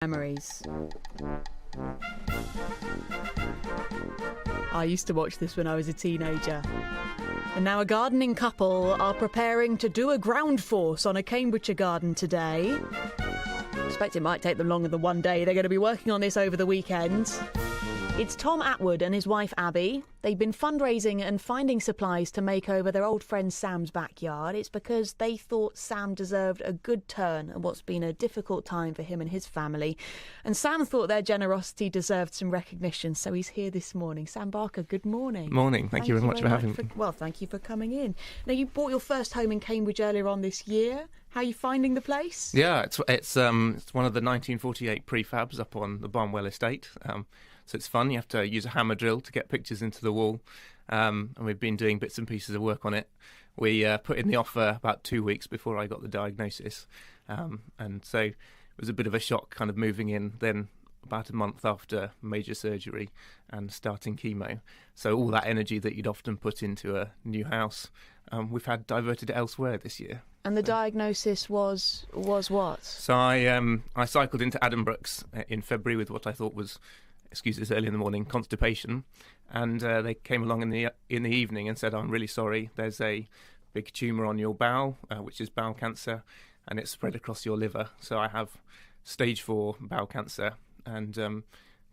Memories. I used to watch this when I was a teenager. And now a gardening couple are preparing to do a ground force on a Cambridgeshire garden today. I expect it might take them longer than one day. They're going to be working on this over the weekend. It's Tom Atwood and his wife Abby. They've been fundraising and finding supplies to make over their old friend Sam's backyard. It's because they thought Sam deserved a good turn at what's been a difficult time for him and his family. And Sam thought their generosity deserved some recognition, so he's here this morning. Sam Barker, good morning. Morning. Thank you very much for having me. Well, thank you for coming in. Now, you bought your first home in Cambridge earlier on this year. How are you finding the place? Yeah, it's one of the 1948 prefabs up on the Barnwell estate. So it's fun. You have to use a hammer drill to get pictures into the wall. And we've been doing bits and pieces of work on it. We put in the offer about 2 weeks before I got the diagnosis. And so it was a bit of a shock kind of moving in then about a month after major surgery and starting chemo. So all that energy that you'd often put into a new house, we've had diverted elsewhere this year. And the diagnosis was what? So I cycled into Addenbrooke's in February with what I thought was, excuses early in the morning, constipation, and they came along in the evening and said, "I'm really sorry, there's a big tumour on your bowel, which is bowel cancer, and it's spread across your liver. So I have stage 4 bowel cancer, and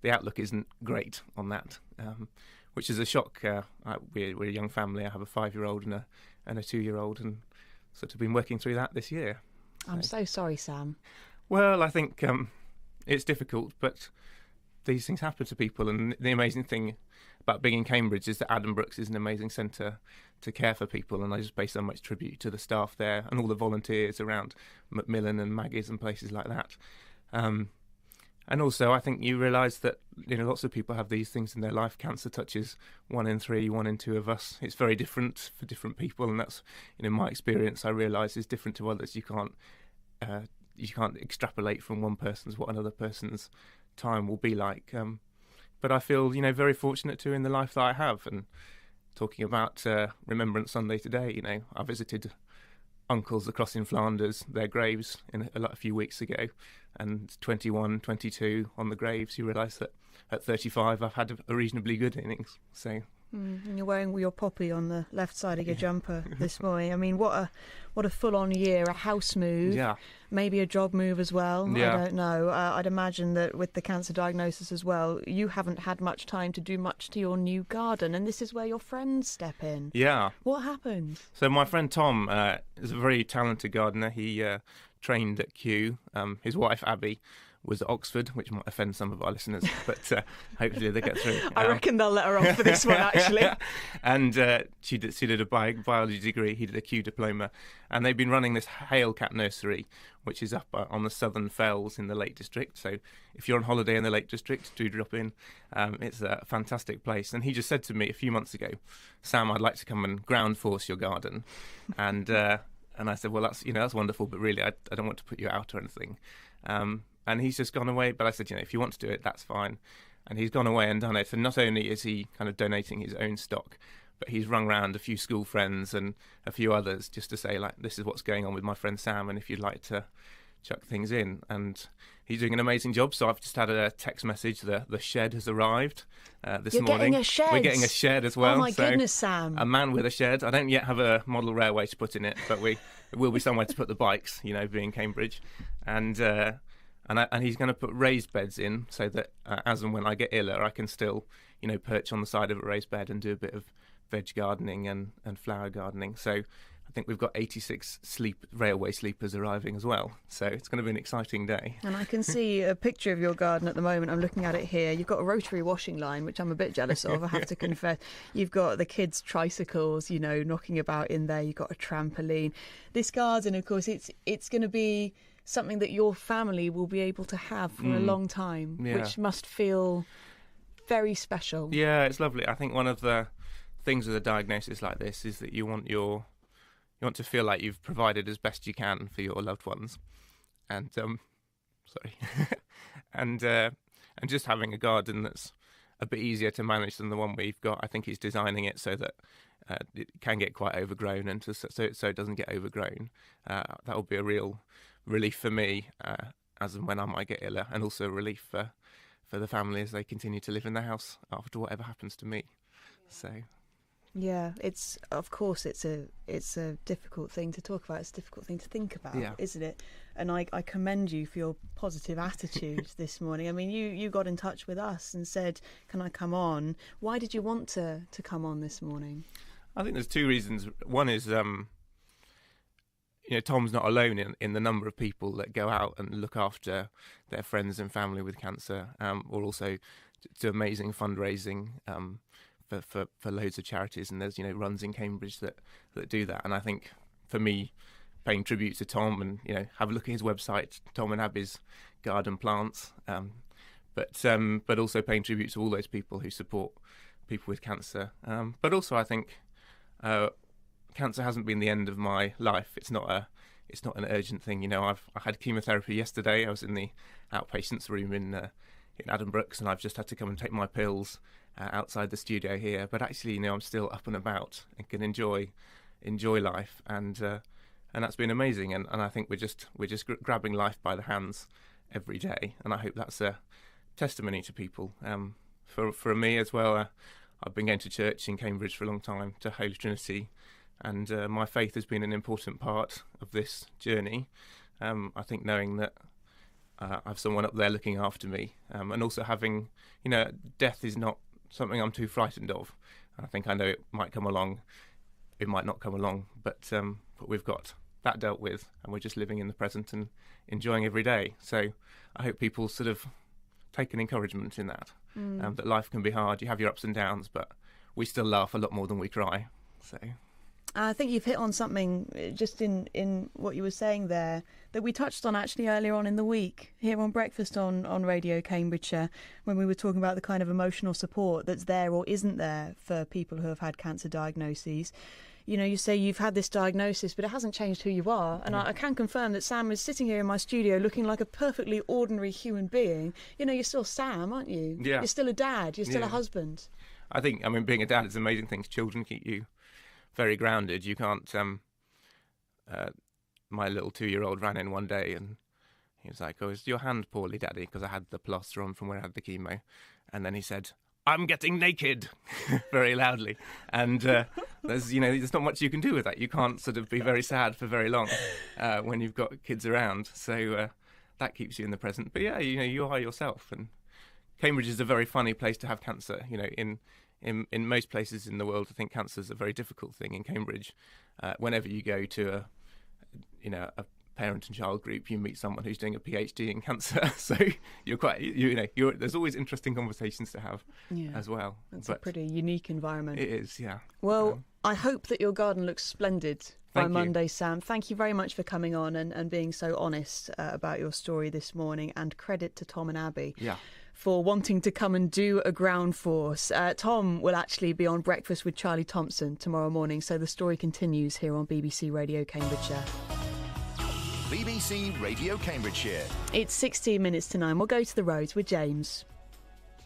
the outlook isn't great on that," which is a shock. We're a young family. I have a 5-year-old and a 2-year-old, and sort of been working through that this year. I'm so sorry, Sam. Well, I think it's difficult, but these things happen to people, and the amazing thing about being in Cambridge is that Addenbrooke's is an amazing centre to care for people, and I just pay so much tribute to the staff there and all the volunteers around Macmillan and Maggie's and places like that. And also, I think you realise that lots of people have these things in their life. Cancer touches 1 in 3, 1 in 2 of us. It's very different for different people, and that's my experience. I realise is different to others. You can't extrapolate from one person's what another person's time will be like. But I feel very fortunate too in the life that I have. And talking about Remembrance Sunday today, I visited uncles across in Flanders, their graves a few weeks ago, and 21, 22 on the graves. You realise that at 35 I've had a reasonably good innings. So. And you're wearing your poppy on the left side of your jumper this morning. I mean, what a full-on year, a house move, maybe a job move as well. I don't know. I'd imagine that with the cancer diagnosis as well, you haven't had much time to do much to your new garden, and this is where your friends step in. Yeah. What happened? So my friend Tom is a very talented gardener. He trained at Kew. His wife, Abby, was at Oxford, which might offend some of our listeners, but hopefully they get through. I reckon they'll let her off for this one, actually. And she did a biology degree, he did a Kew diploma, and they've been running this Hailcat nursery, which is up on the southern fells in the Lake District. So if you're on holiday in the Lake District, do drop in. It's a fantastic place. And he just said to me a few months ago, "Sam, I'd like to come and ground force your garden." And I said, "Well, that's wonderful, but really I don't want to put you out or anything." And he's just gone away. But I said, if you want to do it, that's fine. And he's gone away and done it. And not only is he kind of donating his own stock, but he's rung round a few school friends and a few others just to say, this is what's going on with my friend Sam, and if you'd like to chuck things in. And he's doing an amazing job. So I've just had a text message. The shed has arrived this You're morning. Getting a shed? We're getting a shed as well. Oh, my goodness, Sam. A man with a shed. I don't yet have a model railway to put in it, but it will be somewhere to put the bikes, being Cambridge. And he's going to put raised beds in so that as and when I get iller, I can still, perch on the side of a raised bed and do a bit of veg gardening and flower gardening. So I think we've got 86 railway sleepers arriving as well. So it's going to be an exciting day. And I can see a picture of your garden at the moment. I'm looking at it here. You've got a rotary washing line, which I'm a bit jealous of, I have to confess. You've got the kids' tricycles, knocking about in there. You've got a trampoline. This garden, of course, it's going to be something that your family will be able to have for a long time, which must feel very special. Yeah, it's lovely. I think one of the things with a diagnosis like this is that you want to feel like you've provided as best you can for your loved ones, and and just having a garden that's a bit easier to manage than the one we've got. I think he's designing it so that it can get quite overgrown, and so it doesn't get overgrown. That will be a real relief for me as and when I might get ill, and also a relief for the family as they continue to live in the house after whatever happens to me. So. Yeah, it's a difficult thing to talk about. It's a difficult thing to think about, isn't it? And I commend you for your positive attitude this morning. I mean, you got in touch with us and said, "Can I come on?" Why did you want to come on this morning? I think there's two reasons. One is, Tom's not alone in the number of people that go out and look after their friends and family with cancer, or also to amazing fundraising. For loads of charities, and there's runs in Cambridge that do that. And I think for me, paying tribute to Tom and have a look at his website, Tom and Abby's garden plants, but also paying tribute to all those people who support people with cancer. But also I think cancer hasn't been the end of my life. It's not an urgent thing. I had chemotherapy yesterday. I was in the outpatients room in Adam Brooks, and I've just had to come and take my pills outside the studio here. But actually, I'm still up and about and can enjoy life, and that's been amazing. And I think we're just grabbing life by the hands every day, and I hope that's a testimony to people. For me as well, I've been going to church in Cambridge for a long time, to Holy Trinity, and my faith has been an important part of this journey. I think knowing that I have someone up there looking after me, and also having, death is not something I'm too frightened of. I think I know it might come along, it might not come along, but we've got that dealt with, and we're just living in the present and enjoying every day. So I hope people sort of take an encouragement in that, that life can be hard. You have your ups and downs, but we still laugh a lot more than we cry. So. I think you've hit on something just in what you were saying there that we touched on actually earlier on in the week here on Breakfast on Radio Cambridgeshire, when we were talking about the kind of emotional support that's there or isn't there for people who have had cancer diagnoses. You say you've had this diagnosis, but it hasn't changed who you are. And I can confirm that Sam is sitting here in my studio looking like a perfectly ordinary human being. You're still Sam, aren't you? Yeah. You're still a dad. You're still a husband. I think, being a dad is an amazing thing. Children keep you very grounded. You can't. My little 2-year-old ran in one day and he was like, "Oh, is your hand poorly, Daddy?" Because I had the plaster on from where I had the chemo. And then he said, "I'm getting naked," very loudly. And there's not much you can do with that. You can't sort of be very sad for very long when you've got kids around. So that keeps you in the present. But yeah, you are yourself. And Cambridge is a very funny place to have cancer. In most places in the world, I think cancer is a very difficult thing. In Cambridge, whenever you go to a parent and child group, you meet someone who's doing a PhD in cancer. So you're quite, there's always interesting conversations to have as well. It's a pretty unique environment. It is, yeah. Well, I hope that your garden looks splendid by Monday, you. Sam. Thank you very much for coming on and being so honest about your story this morning, and credit to Tom and Abby. Yeah. For wanting to come and do a ground force. Tom will actually be on Breakfast with Charlie Thompson tomorrow morning, so the story continues here on BBC Radio Cambridgeshire. BBC Radio Cambridgeshire. It's 16 minutes to 9. We'll go to the roads with James.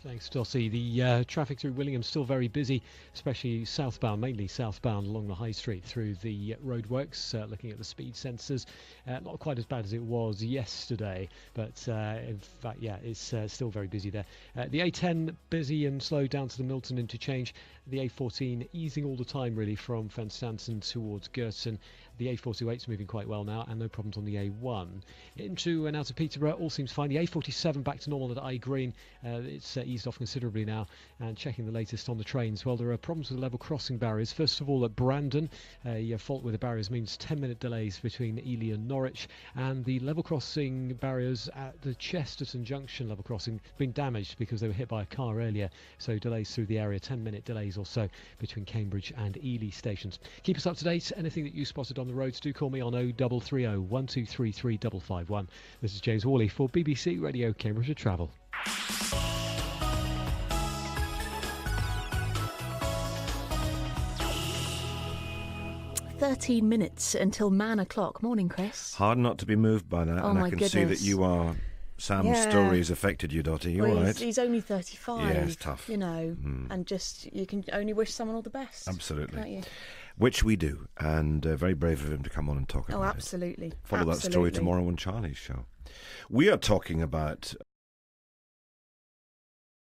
Thanks, Dossie. The traffic through Willingham still very busy, especially southbound, mainly southbound along the High Street through the roadworks. Looking at the speed sensors, not quite as bad as it was yesterday, but in fact, it's still very busy there. The A10 busy and slow down to the Milton interchange. The A14 easing all the time really from Fenstanton towards Girton. The A428's moving quite well now, and no problems on the A1. Into and out of Peterborough, all seems fine. The A47 back to normal at I Green. It's eased off considerably now. And checking the latest on the trains, well, there are problems with level crossing barriers. First of all, at Brandon, a fault with the barriers means 10-minute delays between Ely and Norwich. And the level crossing barriers at the Chesterton Junction level crossing have been damaged because they were hit by a car earlier. So delays through the area, 10-minute delays or so between Cambridge and Ely stations. Keep us up to date. Anything that you spotted on the roads, do call me on 0330 1233 551. This is James Worley for BBC Radio Cambridgeshire Travel. 13 minutes until man o'clock. Morning, Chris. Hard not to be moved by that, and I can see that you are. Sam's story has affected you, Dottie. You all right? He's only 35. Yeah, it's tough. And just, you can only wish someone all the best. Absolutely. Can't you? Which we do, and very brave of him to come on and talk about absolutely. it. Follow that story tomorrow on Charlie's show. We are talking about